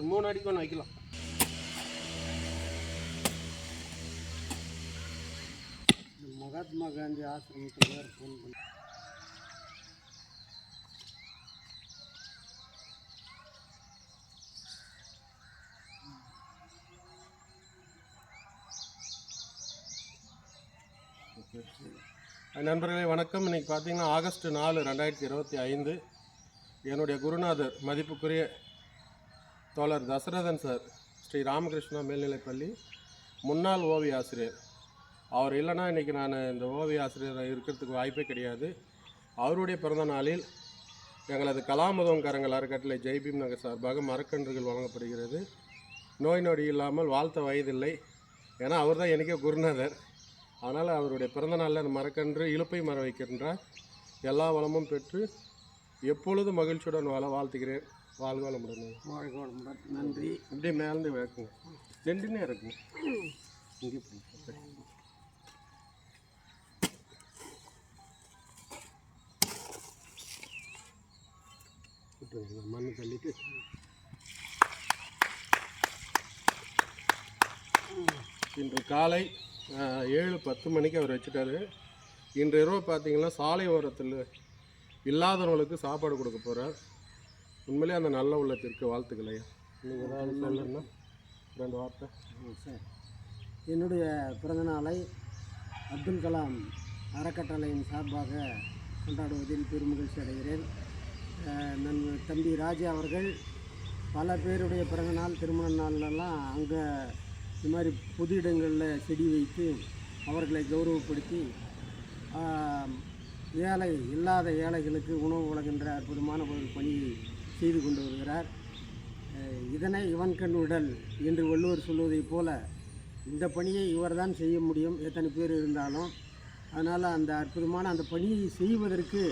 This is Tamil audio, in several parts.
ஒரு 3 அடிக்கு ஒன்று வைக்கலாம். மகாத்மா காந்தி ஆசிரமத்தில் ஃபோன் பண்ணி நண்பர்களே வணக்கம். இன்றைக்கி பார்த்தீங்கன்னா ஆகஸ்ட் 4, 2025 என்னுடைய குருநாதர் மதிப்புக்குரிய தோழர் தசரதன் சார் ஸ்ரீ ராமகிருஷ்ணா மேல்நிலைப்பள்ளி முன்னாள் ஓவிய ஆசிரியர். அவர் இல்லைன்னா இன்றைக்கி நான் இந்த ஓவிய ஆசிரியராக இருக்கிறதுக்கு வாய்ப்பே கிடையாது. அவருடைய பிறந்த நாளில் எங்களது கலாமுதம் கரங்கள் அறக்கட்டளை ஜெய்பீம் நகர் சார்பாக மரக்கன்றுகள் வழங்கப்படுகிறது. நோய் நொடி இல்லாமல் வாழ்த்த வயதில்லை. ஏன்னா அவர் தான் எனக்கே குருநாதர். அதனால் அவருடைய பிறந்தநாளில் அந்த மரக்கன்று இலுப்பை மரம் வைக்கின்றார். எல்லா வளமும் பெற்று எப்பொழுதும் மகிழ்ச்சியுடன் வாழ்த்துகிறேன். வாழ்க வளமுடன். வாழ்க வளமுடன். நன்றி. அப்படியே மேலேருந்து வைக்குங்க. ரெண்டுமே இருக்குங்க. இங்கே மண்ணு தள்ளிட்டு இன்று காலை 7:10 மணிக்கு அவர் வச்சுட்டாரு. இன்று இரவு பார்த்திங்கன்னா சாலை ஓரத்தில் இல்லாதவங்களுக்கு சாப்பாடு கொடுக்க போகிறார். உண்மையிலே அந்த நல்ல உள்ளத்திற்கு வாழ்த்துக்களை. நீங்கள் ஏதாவது சொல்லணும்னா 2 வார்த்தை. சார், என்னுடைய பிறந்தநாளை அப்துல் கலாம் அறக்கட்டளையின் சார்பாக கொண்டாடுவதில் பெருமகிழ்ச்சி அடைகிறேன். நன் தம்பி ராஜா அவர்கள் பல பேருடைய பிறந்தநாள் திருமண நாள்லாம் அங்கே இது மாதிரி பொது இடங்களில் செடி வைத்து அவர்களை கௌரவப்படுத்தி இல்லாத ஏழைகளுக்கு உணவு வழங்குகின்ற அற்புதமான ஒரு பணியை செய்து கொண்டு வருகிறார். இதனை இவன் கண் உடல் என்று வள்ளுவர் சொல்வதைப் போல இந்த பணியை இவர்தான் செய்ய முடியும், எத்தனை பேர் இருந்தாலும். அதனால் அந்த அற்புதமான அந்த பணியை செய்வதற்கு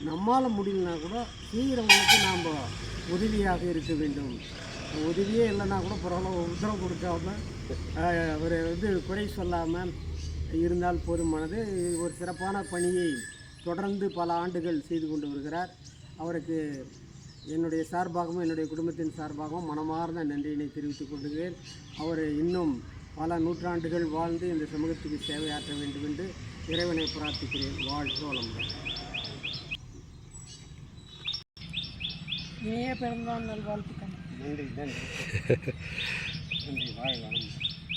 நம்மால் முடியலனா கூட செய்கிறவங்களுக்கு நாம் உதவியாக இருக்க வேண்டும். உதவியே இல்லைன்னா கூட பரவாயில்ல, உத்தரவு கொடுக்காம அவர் குறை சொல்லாமல் இருந்தால் போதுமானது. ஒரு சிறப்பான பணியை தொடர்ந்து பல ஆண்டுகள் செய்து கொண்டு வருகிறார். அவருக்கு என்னுடைய சார்பாகவும் என்னுடைய குடும்பத்தின் சார்பாகவும் மனமார்ந்த நன்றியினை தெரிவித்துக் கொள்கிறேன். அவர் இன்னும் பல நூற்றாண்டுகள் வாழ்ந்து இந்த சமூகத்துக்கு சேவையாற்ற வேண்டும் என்று இறைவனை பிரார்த்திக்கிறேன். வாழ்க வளமுடன். இனிய பிறந்தநாள் நல்வாழ்த்துக்கள். நன்றி நன்றி நன்றி. வாழ்க வளமுடன்.